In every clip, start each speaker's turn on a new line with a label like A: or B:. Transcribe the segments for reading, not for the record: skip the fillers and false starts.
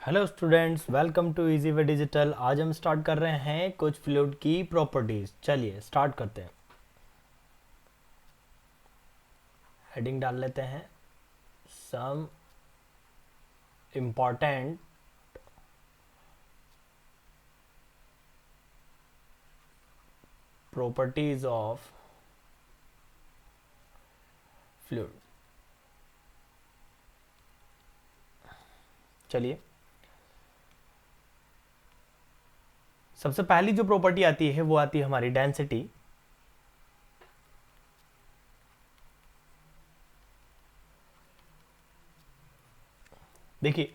A: Hello students, welcome to easy way digital. आज हम start कर रहे हैं कुछ फ्लूइड की प्रॉपर्टीज। चलिए स्टार्ट करते हैं। हेडिंग डाल लेते हैं, some important properties of fluid. चलिए, सबसे पहली जो प्रॉपर्टी आती है वो आती है हमारी डेंसिटी। देखिए,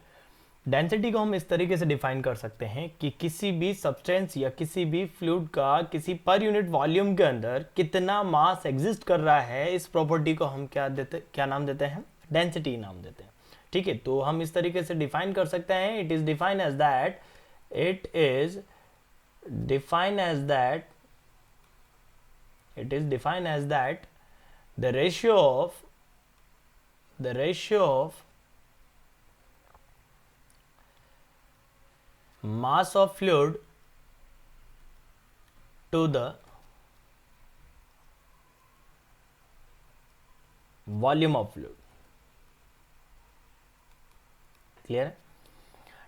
A: डेंसिटी को हम इस तरीके से डिफाइन कर सकते हैं कि किसी भी सब्सटेंस या किसी भी फ्लूइड का किसी पर यूनिट वॉल्यूम के अंदर कितना मास एग्जिस्ट कर रहा है, इस प्रॉपर्टी को हम क्या नाम देते हैं? डेंसिटी नाम देते हैं। ठीक है, तो हम इस तरीके से डिफाइन कर सकते हैं। It is define as that it is define as that it is define as that the ratio of mass of fluid to the volume of fluid। Clear है?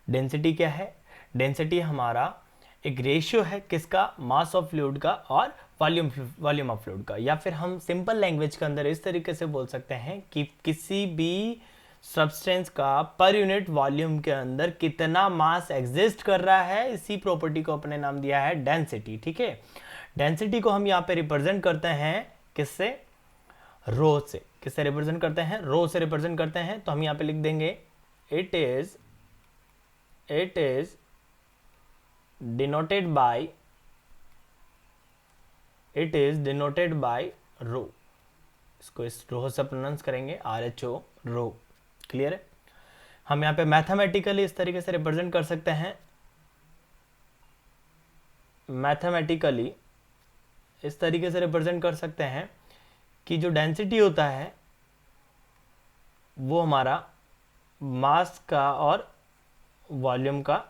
A: डेंसिटी क्या है? डेंसिटी हमारा एक रेशियो है, किसका? मास ऑफ फ्लूइड का और volume of fluid का। या फिर हम सिंपल लैंग्वेज के अंदर इस तरीके से बोल सकते हैं कि किसी भी सब्सटेंस का पर यूनिट वॉल्यूम के अंदर कितना मास एग्जिस्ट कर रहा है, इसी प्रॉपर्टी को अपने नाम दिया है डेंसिटी। ठीक है, डेंसिटी को हम यहाँ पे रिप्रेजेंट करते हैं किससे? रो से। किससे रिप्रेजेंट करते हैं? रो से रिप्रेजेंट करते हैं। तो हम यहाँ पे लिख देंगे इट इज डिनोटेड बाय रो। इसको इस रो से प्रोनाउंस करेंगे RHO, रो। क्लियर है? हम यहाँ पे मैथमेटिकली इस तरीके से रिप्रेजेंट कर सकते हैं, मैथमेटिकली इस तरीके से रिप्रेजेंट कर सकते हैं कि जो डेंसिटी होता है वो हमारा मास का और वॉल्यूम का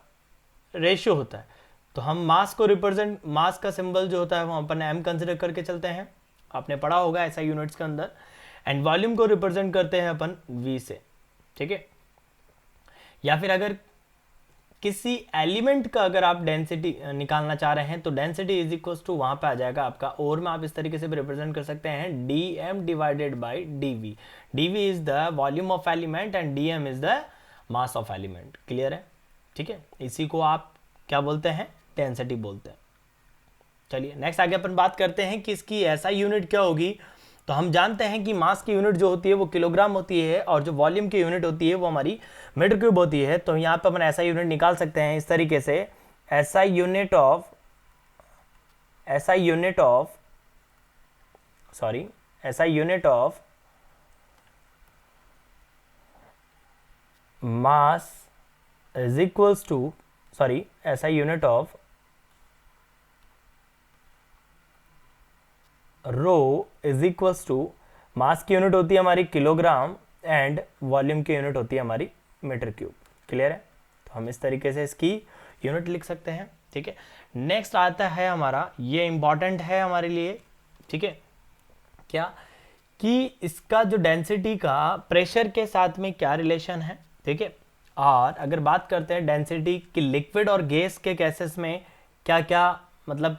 A: रेशियो होता है। तो हम मास को रिप्रेजेंट, मास का सिंबल जो होता है वो अपन m कंसिडर करके चलते हैं, आपने पढ़ा होगा ऐसा यूनिट्स के अंदर। एंड वॉल्यूम को रिप्रेजेंट करते हैं अपन v से। ठीक है, या फिर अगर किसी एलिमेंट का अगर आप डेंसिटी निकालना चाह रहे हैं तो डेंसिटी इज इक्वल टू वहां पे आ जाएगा आपका, और में आप इस तरीके से भी रिप्रेजेंट कर सकते हैं dm divided by dv। dv is the volume of element and dm is the mass of element. Clear है? ठीक है, इसी को आप क्या बोलते हैं? डेंसिटी बोलते हैं। चलिए नेक्स्ट आगे अपन बात करते हैं कि इसकी ऐसा यूनिट क्या होगी। तो हम जानते हैं कि मास की यूनिट जो होती है वो किलोग्राम होती है, और जो वॉल्यूम की यूनिट होती है वो हमारी मीटर क्यूब होती है। तो यहाँ पे अपन ऐसा यूनिट निकाल सकते हैं इस तरीके से, ऐसा unit of mass is equals to, ऐसा unit of rho is equals to, mass की यूनिट होती है हमारी किलोग्राम एंड वॉल्यूम की यूनिट होती है हमारी मीटर क्यूब। क्लियर है? तो हम इस तरीके से इसकी यूनिट लिख सकते हैं। ठीक है, नेक्स्ट आता है हमारा, ये इंपॉर्टेंट है हमारे लिए। ठीक है, क्या कि इसका जो डेंसिटी का प्रेशर के साथ में क्या रिलेशन है। ठीक है, और अगर बात करते हैं डेंसिटी की लिक्विड और गैस के केसेस में क्या क्या मतलब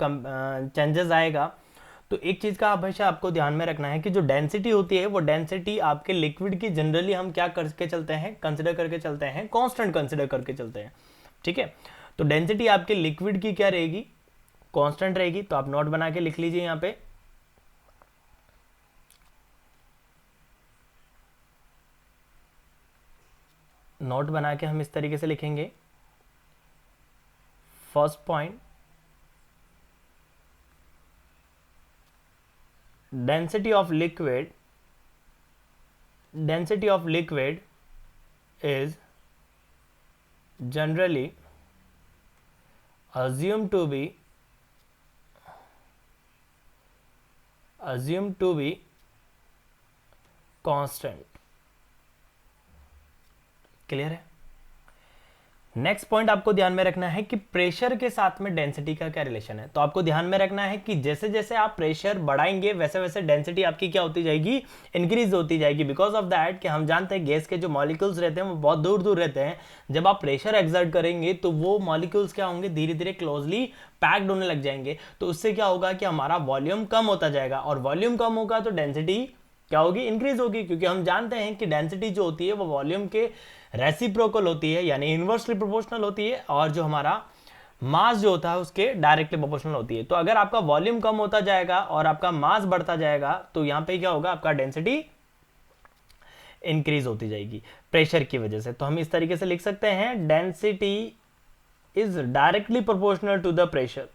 A: चेंजेस आएगा, तो एक चीज का हमेशा आपको ध्यान में रखना है कि जो डेंसिटी होती है वो डेंसिटी आपके लिक्विड की जनरली हम क्या करके चलते हैं? कंसिडर करके चलते हैं, कांस्टेंट कंसिडर करके चलते हैं। ठीक है, तो डेंसिटी आपके लिक्विड की क्या रहेगी? कांस्टेंट रहेगी। तो आप नोट बना के लिख लीजिए यहाँ पे, नोट बना के हम इस तरीके से लिखेंगे। First point, density of liquid is generally assumed to be constant। Clear है? नेक्स्ट पॉइंट आपको ध्यान में रखना है कि प्रेशर के साथ में डेंसिटी का क्या रिलेशन है। तो आपको ध्यान में रखना है कि जैसे जैसे आप प्रेशर बढ़ाएंगे वैसे वैसे डेंसिटी आपकी क्या होती जाएगी, इंक्रीज होती जाएगी। बिकॉज ऑफ दैट कि हम जानते हैं गैस के जो मॉलिक्यूल्स रहते हैं वो बहुत दूर दूर रहते हैं। जब आप प्रेशर एक्सर्ट करेंगे तो वो मॉलिक्यूल्स क्या होंगे, धीरे धीरे क्लोजली पैक्ड होने लग जाएंगे। तो उससे क्या होगा कि हमारा वॉल्यूम कम होता जाएगा, और वॉल्यूम कम होगा तो डेंसिटी क्या होगी, इंक्रीज होगी। क्योंकि हम जानते हैं कि डेंसिटी जो होती है वो वॉल्यूम के रेसिप्रोकल होती है, यानी इनवर्सली प्रोपोर्शनल होती है, और जो हमारा मास जो होता है उसके डायरेक्टली प्रोपोर्शनल होती है। तो अगर आपका वॉल्यूम कम होता जाएगा और आपका मास बढ़ता जाएगा तो यहां पे क्या होगा, आपका डेंसिटी इंक्रीज होती जाएगी प्रेशर की वजह से। तो हम इस तरीके से लिख सकते हैं, density is directly proportional to the pressure.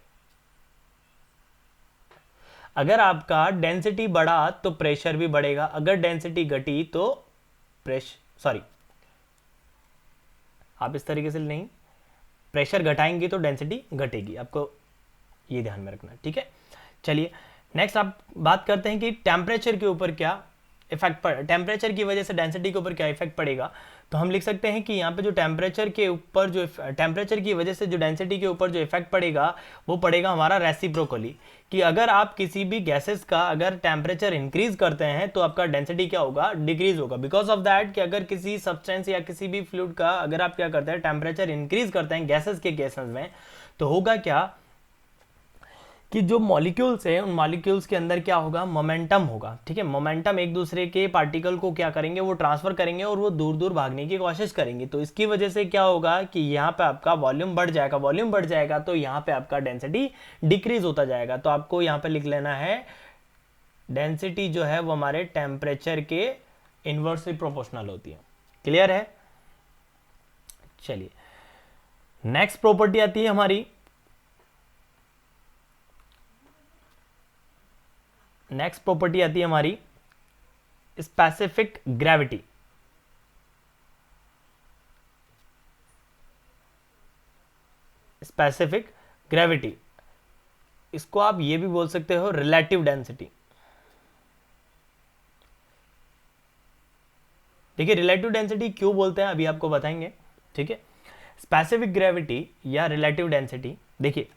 A: अगर आपका डेंसिटी बढ़ा तो प्रेशर भी बढ़ेगा, अगर डेंसिटी घटी तो आप इस तरीके से नहीं, प्रेशर घटाएंगे तो डेंसिटी घटेगी, आपको ये ध्यान में रखना है, ठीक है। चलिए नेक्स्ट आप बात करते हैं कि टेम्परेचर के ऊपर क्या इफेक्ट टेम्परेचर की वजह से डेंसिटी के ऊपर क्या इफेक्ट पड़ेगा। तो हम लिख सकते हैं कि यहाँ पे जो टेम्परेचर के ऊपर जो टेम्परेचर की वजह से जो डेंसिटी के ऊपर जो इफेक्ट पड़ेगा वो पड़ेगा हमारा रेसिप्रोकली। कि अगर आप किसी भी गैसेस का अगर टेम्परेचर इंक्रीज करते हैं तो आपका डेंसिटी क्या होगा, डिक्रीज होगा। बिकॉज ऑफ दैट कि अगर किसी सब्सटेंस या किसी भी फ्लूइड का अगर आप क्या करते हैं, टेम्परेचर इंक्रीज करते हैं गैसेस के केसेस में, तो होगा क्या कि जो मॉलिक्यूल्स है उन मॉलिक्यूल्स के अंदर क्या होगा, मोमेंटम होगा, ठीक है। मोमेंटम एक दूसरे के पार्टिकल को क्या करेंगे, वो ट्रांसफर करेंगे और वो दूर दूर भागने की कोशिश करेंगे। तो इसकी वजह से क्या होगा कि यहाँ पे आपका वॉल्यूम बढ़ जाएगा, वॉल्यूम बढ़ जाएगा तो यहाँ पे आपका डेंसिटी डिक्रीज होता जाएगा। तो आपको यहाँ पे लिख लेना है, डेंसिटी जो है वो हमारे टेम्परेचर के इनवर्सली प्रोपोर्शनल होती है। क्लियर है। चलिए नेक्स्ट प्रॉपर्टी आती है हमारी, नेक्स्ट प्रॉपर्टी आती है हमारी स्पेसिफिक ग्रेविटी। स्पेसिफिक ग्रेविटी, इसको आप ये भी बोल सकते हो रिलेटिव डेंसिटी। देखिए रिलेटिव डेंसिटी क्यों बोलते हैं अभी आपको बताएंगे, ठीक है। स्पेसिफिक ग्रेविटी या रिलेटिव डेंसिटी, देखिए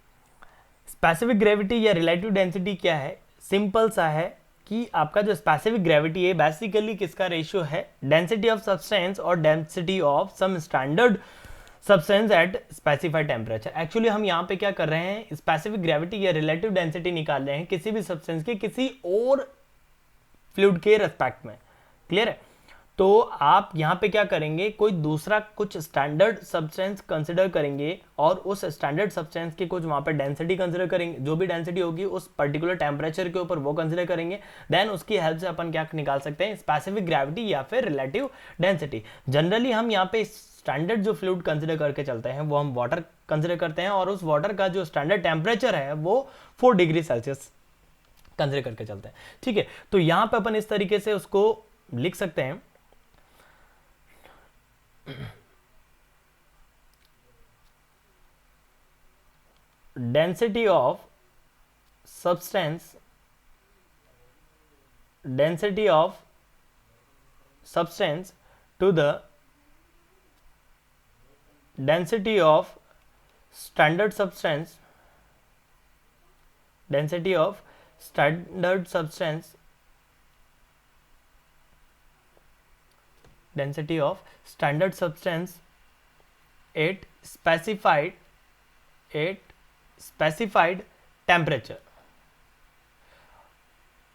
A: स्पेसिफिक ग्रेविटी या रिलेटिव डेंसिटी क्या है, सिंपल सा है कि आपका जो स्पेसिफिक ग्रेविटी है बेसिकली किसका रेशियो है, डेंसिटी ऑफ सब्सटेंस और density of some standard substance at specified temperature. Actually हम यहाँ पे क्या कर रहे हैं, स्पेसिफिक ग्रेविटी या रिलेटिव डेंसिटी निकाल रहे हैं किसी भी सब्सटेंस के किसी और फ्लूइड के रेस्पेक्ट में। क्लियर है। तो आप यहाँ पे क्या करेंगे, कोई दूसरा कुछ स्टैंडर्ड सब्सटेंस कंसिडर करेंगे और उस स्टैंडर्ड सब्सटेंस की कुछ वहाँ पे डेंसिटी कंसिडर करेंगे, जो भी डेंसिटी होगी उस पर्टिकुलर टेम्परेचर के ऊपर वो कंसिडर करेंगे। देन उसकी हेल्प से अपन क्या निकाल सकते हैं, स्पेसिफिक ग्रेविटी या फिर रिलेटिव डेंसिटी। जनरली हम यहाँ पे स्टैंडर्ड जो फ्लूइड कंसिडर करके चलते हैं वो हम वाटर कंसिडर करते हैं, और उस वाटर का जो स्टैंडर्ड टेम्परेचर है वो 4 डिग्री सेल्सियस कंसिडर करके चलते हैं, ठीक है। तो यहाँ पे अपन इस तरीके से उसको लिख सकते हैं, density of substance, density of substance to the density of standard substance, density of standard substance, density of standard substance at specified temperature,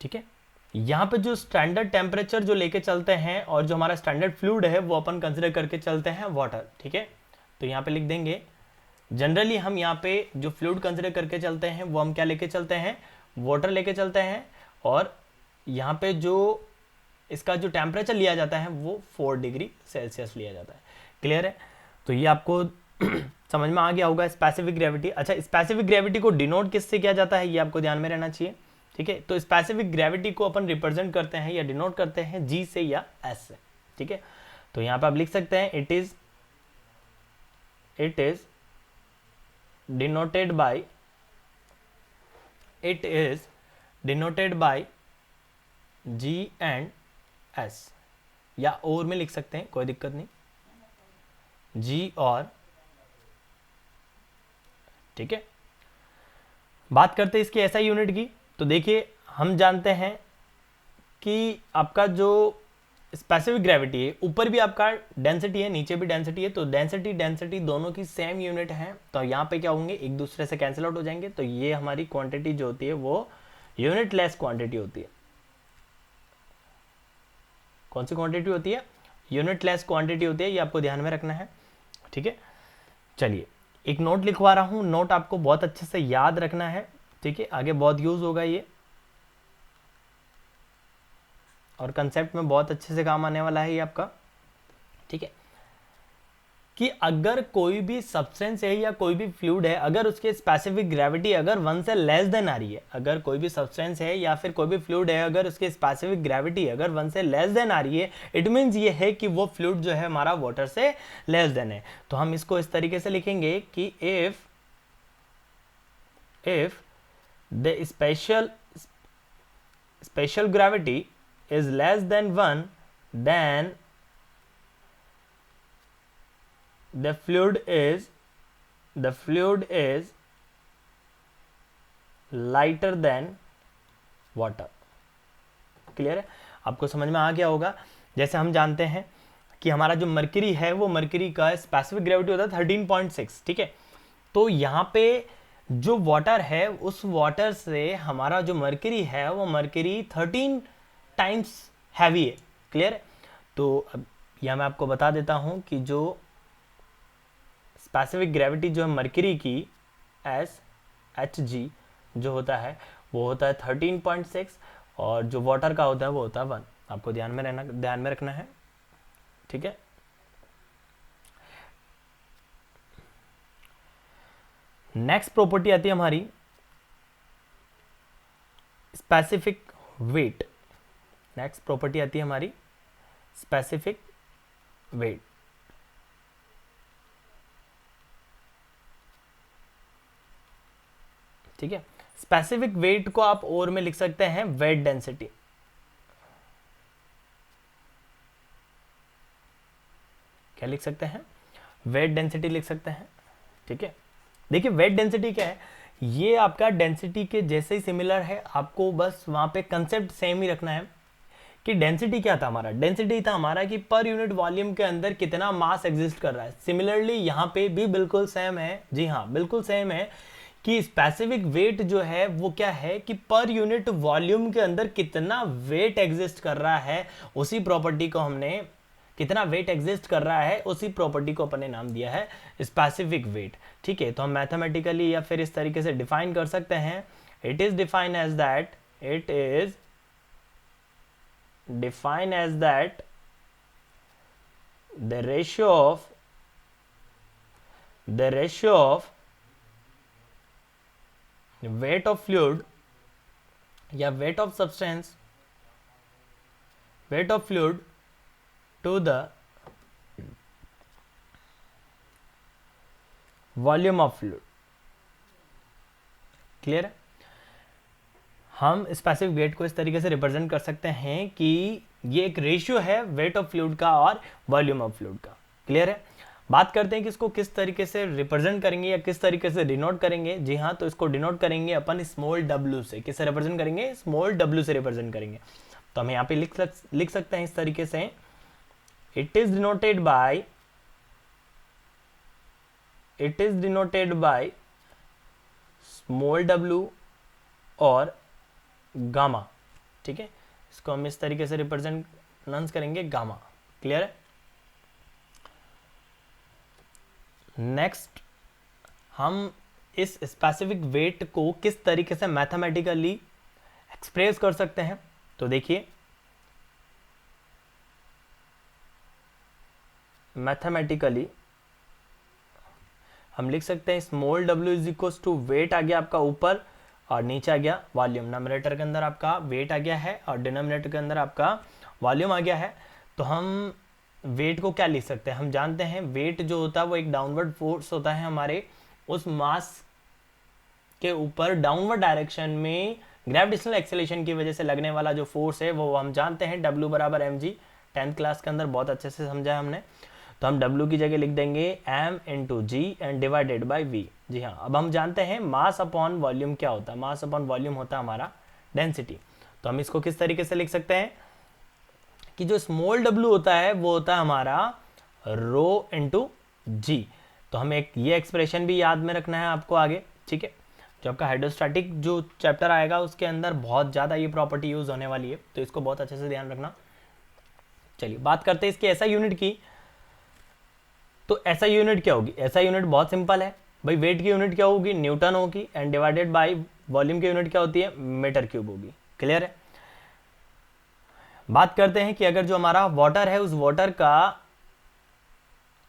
A: ठीक है। यहाँ पे जो स्टैंडर्ड टेम्परेचर जो लेके चलते हैं और जो हमारा स्टैंडर्ड फ्लूइड है वो अपन कंसिडर करके चलते हैं वाटर, ठीक है। तो यहाँ पे लिख देंगे, जनरली हम यहाँ पे जो फ्लूइड कंसिडर करके चलते हैं वो हम क्या लेके चलते हैं, वाटर लेके चलते हैं, और यहाँ पे जो इसका जो टेम्परेचर लिया जाता है वो 4 डिग्री सेल्सियस लिया जाता है। क्लियर है। तो ये आपको समझ में आ गया होगा स्पेसिफिक ग्रेविटी। अच्छा, स्पेसिफिक ग्रेविटी को डिनोट किससे किया जाता है ये आपको ध्यान में रहना चाहिए, ठीक है। तो स्पेसिफिक ग्रेविटी को अपन रिप्रेजेंट करते हैं या डिनोट करते हैं जी से या एस से, ठीक है। तो यहाँ पे आप लिख सकते हैं, it is denoted by G and S, या और में लिख सकते हैं, कोई दिक्कत नहीं, जी और ठीक है, बात करते हैं इसकी एसआई यूनिट की। तो देखिए हम जानते हैं कि आपका जो स्पेसिफिक ग्रेविटी है, ऊपर भी आपका डेंसिटी है, नीचे भी डेंसिटी है, तो डेंसिटी दोनों की सेम यूनिट है, तो यहाँ पे क्या होंगे, एक दूसरे से कैंसिल आउट हो जाएंगे। तो ये हमारी क्वांटिटी जो होती है वो यूनिट लेस क्वांटिटी होती है। कौन सी क्वांटिटी होती है? यूनिट लेस क्वांटिटी होती है, ये आपको ध्यान में रखना है। ठीक है, चलिए एक नोट लिखवा रहा हूं, नोट आपको बहुत अच्छे से याद रखना है। ठीक है, आगे बहुत यूज होगा ये, और कंसेप्ट में बहुत अच्छे से काम आने वाला है ये आपका। ठीक है, कि अगर कोई भी सब्सटेंस है या कोई भी फ्लूइड है, अगर उसके स्पेसिफिक ग्रेविटी अगर 1 से लेस देन आ रही है, अगर कोई भी सब्सटेंस है या फिर कोई भी फ्लूइड है, अगर उसकी स्पेसिफिक ग्रेविटी अगर 1 से लेस देन आ रही है, इट मीन्स ये है कि वो फ्लूइड जो है हमारा वाटर से लेस देन है। तो हम इसको इस तरीके से लिखेंगे कि if the special gravity is less than 1, then the fluid is lighter than water। Clear है? आपको समझ में आ गया होगा। जैसे हम जानते हैं कि हमारा जो मर्क्यूरी है वो मर्क्यूरी का स्पेसिफिक ग्रेविटी होता है 13.6। ठीक है, तो यहाँ पे जो वाटर है उस वाटर से हमारा जो मर्क्यूरी है वो मर्क्यूरी 13 टाइम्स हैवी है। क्लियर है? तो अब यह मैं आपको बता देता हूं कि जो स्पेसिफिक ग्रेविटी जो है मर्क्यूरी की SHG जो होता है वो होता है 13.6, और जो वाटर का होता है वो होता है 1। आपको ध्यान में रखना है। ठीक है, नेक्स्ट प्रॉपर्टी आती है हमारी स्पेसिफिक वेट। नेक्स्ट प्रॉपर्टी आती है हमारी स्पेसिफिक वेट। ठीक है, स्पेसिफिक वेट को आप और में लिख सकते हैं वेट डेंसिटी। क्या लिख सकते हैं? वेट डेंसिटी लिख सकते हैं। ठीक है, देखिए वेट डेंसिटी क्या है, ये आपका डेंसिटी के जैसे ही सिमिलर है, आपको बस वहां पे कंसेप्ट सेम ही रखना है। कि डेंसिटी क्या था हमारा? डेंसिटी था हमारा कि पर यूनिट वॉल्यूम के अंदर कितना मास एग्जिस्ट कर रहा है। सिमिलरली यहाँ पे भी बिल्कुल सेम है, जी हाँ बिल्कुल सेम है, कि स्पेसिफिक वेट जो है वो क्या है कि पर यूनिट वॉल्यूम के अंदर कितना वेट एग्जिस्ट कर रहा है, उसी प्रॉपर्टी को हमने कितना वेट एग्जिस्ट कर रहा है उसी प्रॉपर्टी को अपने नाम दिया है स्पेसिफिक वेट। ठीक है, तो हम मैथमेटिकली या फिर इस तरीके से डिफाइन कर सकते हैं, it is define as that the ratio of weight of fluid या weight of substance, weight of fluid to the volume of fluid. Clear है? हम स्पेसिफिक वेट को इस तरीके से रिप्रेजेंट कर सकते हैं कि ये एक रेशियो है वेट ऑफ फ्लूइड का और वॉल्यूम ऑफ फ्लूइड का। क्लियर है? बात करते हैं कि इसको किस तरीके से रिप्रेजेंट करेंगे या किस तरीके से डिनोट करेंगे। जी हाँ, तो इसको डिनोट करेंगे अपन स्मॉल w से। किससे रिप्रेजेंट करेंगे? स्मॉल w से रिप्रेजेंट करेंगे। तो हम यहाँ पे लिख सकते हैं इस तरीके से, it is denoted by small w और गामा। ठीक है, इसको हम इस तरीके से रिप्रेजेंट करेंगे गामा। क्लियर है? नेक्स्ट, हम इस स्पेसिफिक वेट को किस तरीके से मैथमेटिकली एक्सप्रेस कर सकते हैं। तो देखिए, मैथमेटिकली हम लिख सकते हैं small w is equal to weight आ गया आपका ऊपर और नीचे आ गया वॉल्यूम। नॉमिनेटर के अंदर आपका वेट आ गया है और डिनोमिनेटर के अंदर आपका वॉल्यूम आ गया है। तो हम वेट को क्या लिख सकते हैं? हम जानते हैं वेट जो होता है वो एक डाउनवर्ड फोर्स होता है हमारे उस मास के ऊपर डाउनवर्ड डायरेक्शन में ग्रेविटेशनल एक्सेलरेशन की वजह से लगने वाला जो फोर्स है वो हम जानते हैं W बराबर mg। 10th क्लास के अंदर बहुत अच्छे से समझा है हमने। तो हम W की जगह लिख देंगे m into G and divided by v। जी हाँ, अब हम जानते हैं मास अपॉन वॉल्यूम क्या होता है। मास अपॉन वॉल्यूम होता है हमारा डेंसिटी। तो हम इसको किस तरीके से लिख सकते हैं कि जो स्मॉल w होता है वो होता है हमारा रो इंटू जी। तो हमें एक ये एक्सप्रेशन भी याद में रखना है आपको आगे, ठीक है। जो आपका हाइड्रोस्टैटिक जो चैप्टर आएगा उसके अंदर बहुत ज़्यादा ये प्रॉपर्टी यूज़ होने वाली है, तो इसको बहुत अच्छे से ध्यान रखना। चलिए बात करते हैं इसकी एसआई यूनिट की। तो एसआई यूनिट क्या होगी? एसआई यूनिट बहुत सिंपल है भाई, वेट की यूनिट क्या होगी? न्यूटन होगी एंड डिवाइडेड बाय वॉल्यूम की यूनिट क्या होती है? मीटर क्यूब होगी। क्लियर है? बात करते हैं कि अगर जो हमारा वाटर है उस वाटर का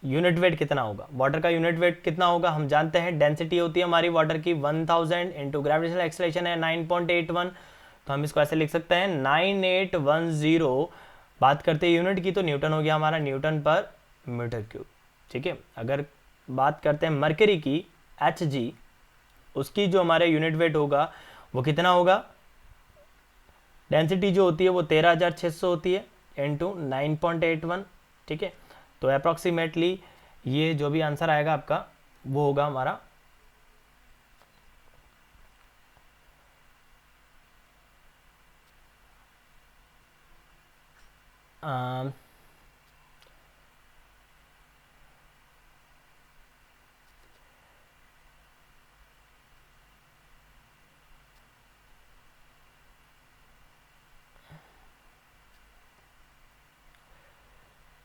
A: यूनिट वेट कितना होगा। वाटर का यूनिट वेट कितना होगा? हम जानते हैं डेंसिटी होती है हमारी वाटर की 1000 इंटू ग्रेविटेशनल एक्सेलरेशन है 9.81। तो हम इसको ऐसे लिख सकते हैं 9810। बात करते हैं यूनिट की तो न्यूटन हो गया हमारा, न्यूटन पर मीटर क्यूब। ठीक है। अगर बात करते हैं मरकरी की Hg, उसकी जो हमारे यूनिट वेट होगा वो कितना होगा? डेंसिटी जो होती है वो 13600 होती है इंटू 9.81। ठीक है। तो अप्रॉक्सीमेटली ये जो भी आंसर आएगा आपका वो होगा हमारा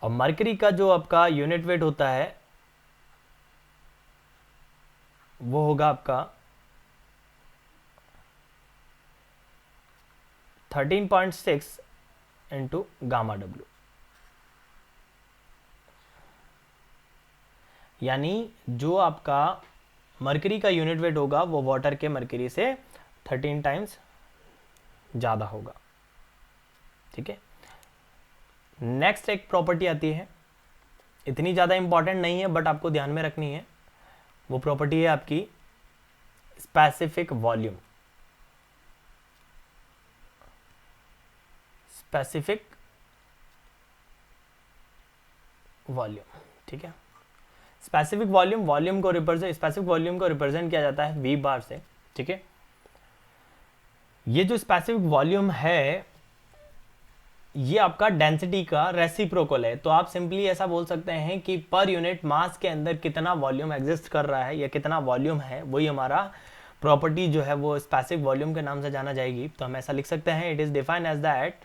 A: और मरकरी का जो आपका यूनिट वेट होता है वो होगा आपका 13.6 इंटू गामा डब्ल्यू। यानी जो आपका मरकरी का यूनिट वेट होगा वो वाटर के मरकरी से 13 टाइम्स ज़्यादा होगा। ठीक है। नेक्स्ट एक प्रॉपर्टी आती है, इतनी ज़्यादा इंपॉर्टेंट नहीं है बट आपको ध्यान में रखनी है। वो प्रॉपर्टी है आपकी स्पेसिफिक वॉल्यूम। स्पेसिफिक वॉल्यूम, ठीक है। स्पेसिफिक वॉल्यूम, वॉल्यूम को रिप्रेजेंट, स्पेसिफिक वॉल्यूम को रिप्रेजेंट किया जाता है वी बार से। ठीक है। ये जो स्पेसिफिक वॉल्यूम है ये आपका डेंसिटी का रेसिप्रोकल है। तो आप सिंपली ऐसा बोल सकते हैं कि पर यूनिट मास के अंदर कितना वॉल्यूम एग्जिस्ट कर रहा है या कितना वॉल्यूम है, वही हमारा प्रॉपर्टी जो है वो स्पेसिफिक वॉल्यूम के नाम से जाना जाएगी। तो हम ऐसा लिख सकते हैं, it is defined as that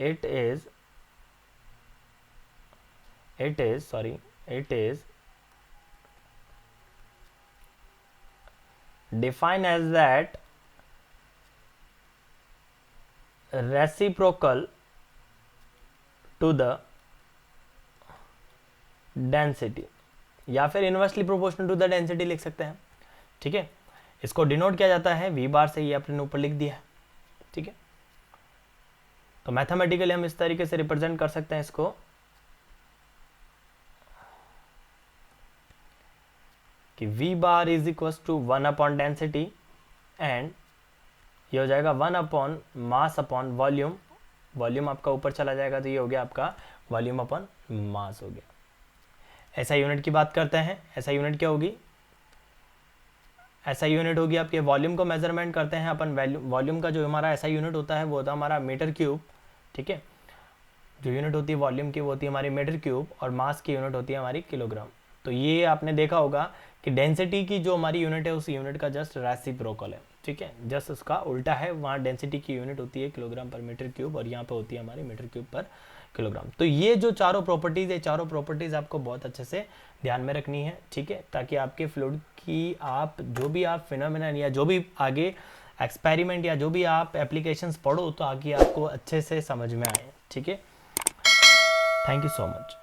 A: it is defined as that reciprocal to the density या फिर inversely proportional to the density लिख सकते हैं। ठीक है। इसको डिनोट किया जाता है वी बार से, ये आपने ऊपर लिख दिया है। ठीक है। तो मैथमेटिकली हम इस तरीके से रिप्रेजेंट कर सकते हैं इसको कि V bar is equal to 1 upon density and ये हो जाएगा 1 upon mass upon volume. Volume आपका ऊपर चला जाएगा तो ये हो गया आपका वॉल्यूम अपॉन मास हो गया। ऐसा यूनिट की बात करते हैं। ऐसा यूनिट क्या होगी? ऐसा यूनिट होगी आपके वॉल्यूम को मेजरमेंट करते हैं अपन। वॉल्यूम का जो हमारा ऐसा यूनिट होता है वो होता है हमारा मीटर क्यूब। ठीक है। जो यूनिट होती है वॉल्यूम की वो होती है हमारी मीटर क्यूब और मास की यूनिट होती है हमारी किलोग्राम। तो ये आपने देखा होगा कि डेंसिटी की जो हमारी यूनिट है उस यूनिट का जस्ट रेसिप्रोकल है। ठीक है। जस्ट उसका उल्टा है, वहाँ डेंसिटी की यूनिट होती है किलोग्राम पर मीटर क्यूब और यहाँ पे होती है हमारी मीटर क्यूब पर किलोग्राम। तो ये जो चारों प्रॉपर्टीज़ है, चारों प्रॉपर्टीज़ आपको बहुत अच्छे से ध्यान में रखनी है। ठीक है। ताकि आपके फ्लूइड की आप जो भी आप फिनोमेनन या जो भी आगे एक्सपेरिमेंट या जो भी आप एप्लीकेशंस पढ़ो तो आगे आपको अच्छे से समझ में आए। ठीक है। Thank you so much.